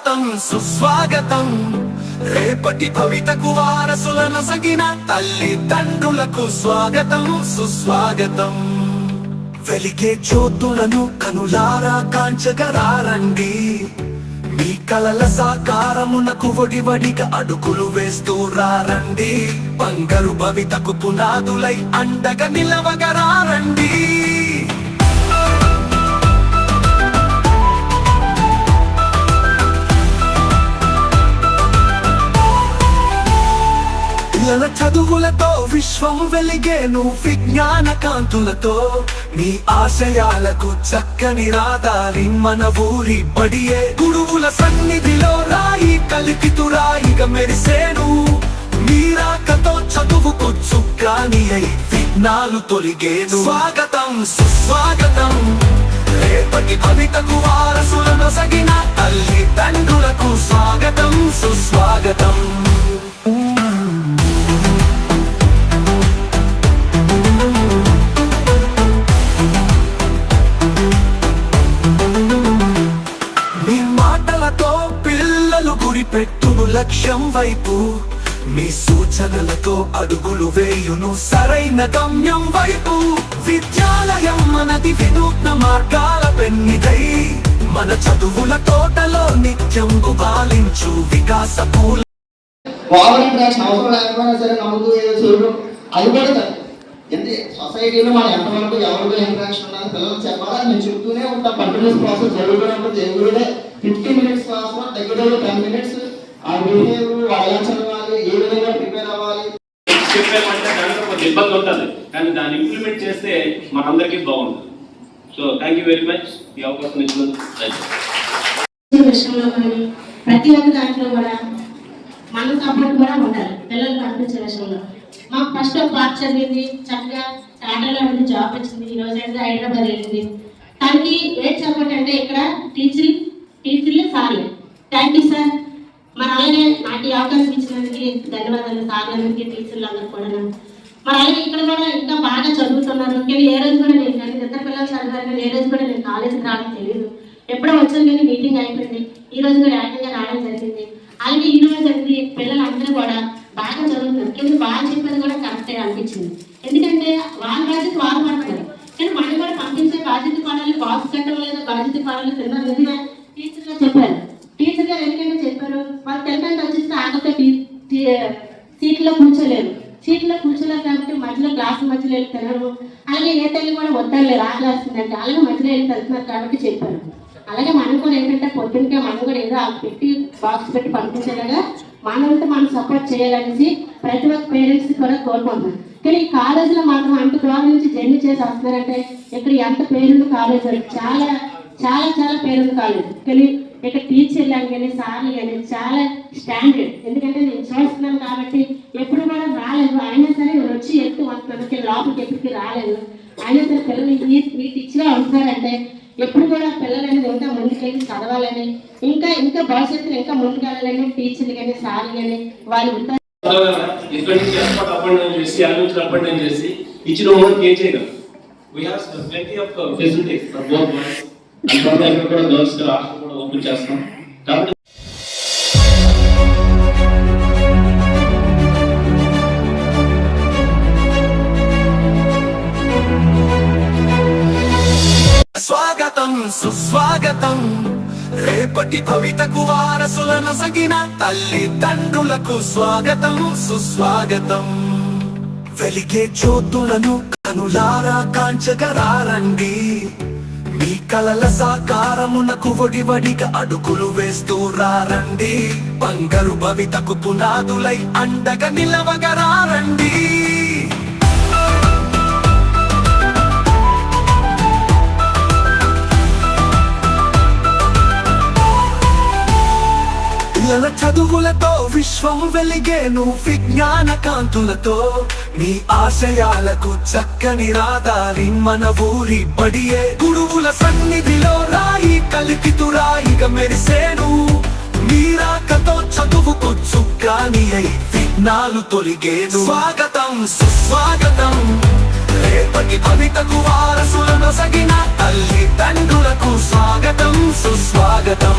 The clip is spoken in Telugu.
స్వాగతం సుస్వాగతం రేపటి భవితకు వారసులను సగిన తల్లిదండ్రులకు స్వాగతం సుస్వాగతం. వెలిగే జ్యోతులను కనులారా కాంచగరారండి, మీ కలల సాకారమునకు వడివడిగా అడుగులు వేస్తూ రారండి. బంగారు భవితకు పునాదులై అండగా నిలవగరారండి. పిల్లల చదువులతో విశ్వం వెలిగేను విజ్ఞాన కాంతులతో, మీ ఆశయాలకు చక్కని రాదారి మన ఊరి బడియే. గురువుల సన్నిధిలో రాయి కలికితు రాయిగా మెరిసేను, మీరాకతో చదువుకు చుక్కాని అయి విఘ్నాలు తొలిగేను. స్వాగతం సుస్వాగతం రేపటి భవితకు వారసులను సగిన తల్లిదండ్రులకు స్వాగతం సుస్వాగతం. పెట్టును లక్ష్యం వైపు, మీ సూచనలతో అడుగులు వేయును సరైన గమ్యం వైపు. విద్యాలయం మనది వినూత్న మార్గాల పెన్నిదై, మన చదువుల తోటలో నిత్యం గుబాలించు వికాస పూల. అవసరం లేకపోయినా సరే నమ్ముతూ ఏదో చూడడం అది కూడా అంటే సొసైటీలో మనం ఎంతవరకు ఎవరితో ఇంట్రాక్షన్ ఉన్నది పిల్లలు చెప్పాలని మేము చెప్తూనే ఉంటాం. కంటిన్యూస్ ప్రాసెస్ జరుగుతూనే ఉంటుంది. ఎవ్రీడే 15 minutes క్లాస్లో దగ్గర 10 minutes ఆ బిహేవ్ వాళ్ళు ఎలా చదవాలి, ఏ విధంగా ప్రిపేర్ అవ్వాలి చెప్పేమంటే దాంట్లో కొంచెం ఇబ్బంది ఉంటుంది, కానీ దాన్ని ఇంప్లిమెంట్ చేస్తే మనందరికీ బాగుంటుంది. So thank you very much ఈ అవకాశం ఇచ్చినందుకు. ప్రతి ఒక్క దాంట్లో కూడా మన సపోర్ట్ కూడా ఉండాలి పిల్లలు కనిపించే విషయంలో. మాకు ఫస్ట్ ఒక పార్ట్ చదివింది చక్కగా స్టార్టర్లో వెళ్ళి జాబ్ వచ్చింది, ఈ రోజు అయితే హైదరాబాద్ వెళ్ళింది. దానికి ఏం సపోర్ట్ అంటే ఇక్కడ టీచర్లు సార్లు. Thank you sir. మరి అలాగే నాకు ఈ అవకాశం ఇచ్చినందుకు ధన్యవాదాలు సార్లందరికీ, టీచర్లు అందరూ కూడా. మరి అలాగే ఇక్కడ కూడా ఇంకా బాగా చదువుతున్నారు. కానీ ఏ రోజు కూడా నేను కానీ ఇద్దరు పిల్లలు చదివారు, కానీ ఏ రోజు కూడా నేను కాలేజీకి రావడం తెలియదు. ఎప్పుడో వచ్చాను కానీ మీటింగ్ అయిపోయింది, ఈ రోజు కూడా యాక్టివ్గా రావడం జరిగింది. అలాగే ఈ రోజు అయితే పిల్లలు అందరూ కూడా బాగా చదువుతున్నారు. కానీ వాళ్ళు చెప్పేది కూడా కరెక్టే అనిపించింది. ఎందుకంటే వాళ్ళ బాధ్యత వాళ్ళు పడతారు, కానీ మనం కూడా పంపించే బాధ్యత పడాలి. బాక్స్ కట్టడం లేదా బాధ్యత పడాలి. తిన్నారు ఎందుకంటే టీచర్గా చెప్పారు. టీచర్ గారు ఎందుకంటే చెప్పారు, వాళ్ళు తెలంగాణ వచ్చేసి ఆగతో సీట్లో కూర్చోలేరు. సీట్లో కూర్చోలేరు కాబట్టి మధ్యలో క్లాస్ మధ్యలో వెళ్ళి తినరు. అలాగే ఏ తల్లి కూడా వద్దలేరు ఆకలేస్తుందంటే, అలాగే మధ్యలో వెళ్ళి వెళ్తున్నారు కాబట్టి చెప్పారు. అలాగే మనం కూడా ఏంటంటే పొద్దున్నకే మనం కూడా ఏదో పెట్టి బాక్స్ పెట్టి పంపించేలాగా మనతో మనం సపోర్ట్ చేయాలనేసి ప్రతి ఒక్క పేరెంట్స్ కూడా కోరుకుంటున్నాం. కానీ ఈ కాలేజీలో మాత్రం అంత దూరం నుంచి జర్నీ చేసి వస్తున్నారంటే ఇక్కడ ఎంత పేరుంది కాలేజ్, చాలా చాలా చాలా పేరుంది కాలేజ్. కానీ ఇక్కడ టీచర్లు కానీ సార్లు కానీ చాలా స్టాండర్డ్. ఎందుకంటే నేను చూస్తున్నాను కాబట్టి ఎప్పుడు కూడా రాలేదు, అయినా సరే వచ్చి ఎత్తు వస్తున్నాను లోపలికి ఎప్పటికీ రాలేదు. అయినా సరే పిల్లలు ఈ టీచర్గా ఉంటున్నారంటే ఎప్పుడు కూడా పిల్లలు అనేది ఇంకా ముందుకెళ్ళి చదవాలని, ఇంకా ఇంకా భవిష్యత్తులో ఇంకా ముందుకెళ్ళాలని టీచర్లు కానీ సార్లు కానీ వాళ్ళు ఉంటారు. ఇక్కడి నుంచి అపాయింట్మెంట్ చేసి అపాయింట్మెంట్ చేసి ఇచ్చిన హోంవర్క్ ఏం చేయగలం. We have plenty of facilities for both boys and తర్వాత ఇక్కడ కూడా గర్ల్స్ హాస్టల్ కూడా ఓపెన్ చేస్తాం. కాబట్టి స్వాగతం సుస్వాగతం రేపటి భవితకు వారసులను సగిన తల్లిదండ్రులకు స్వాగతం సుస్వాగతం. వెలిగే జ్యోతులను కనులారా కాంచగరారండి, మీ కలల సాకారమునకు వడివడిగా అడుగులు వేస్తూ రారండి. బంగారు భవితకు పునాదులై అండగా నిలవగరారండి. పిల్లల చదువులతో విశ్వం వెలిగేను విజ్ఞాన కాంతులతో, మీ ఆశయాలకు చక్కని రాదారి మన ఊరి బడియే. గురువుల సన్నిధిలో రాయి కలికితు రాయిగా మెరిసేను, మీరాకతో చదువుకు చుక్కాని అయి విఘ్నాలు తొలిగేను. స్వాగతం సుస్వాగతం రేపటి భవితకు వారసులను సగిన తల్లిదండ్రులకు స్వాగతం సుస్వాగతం.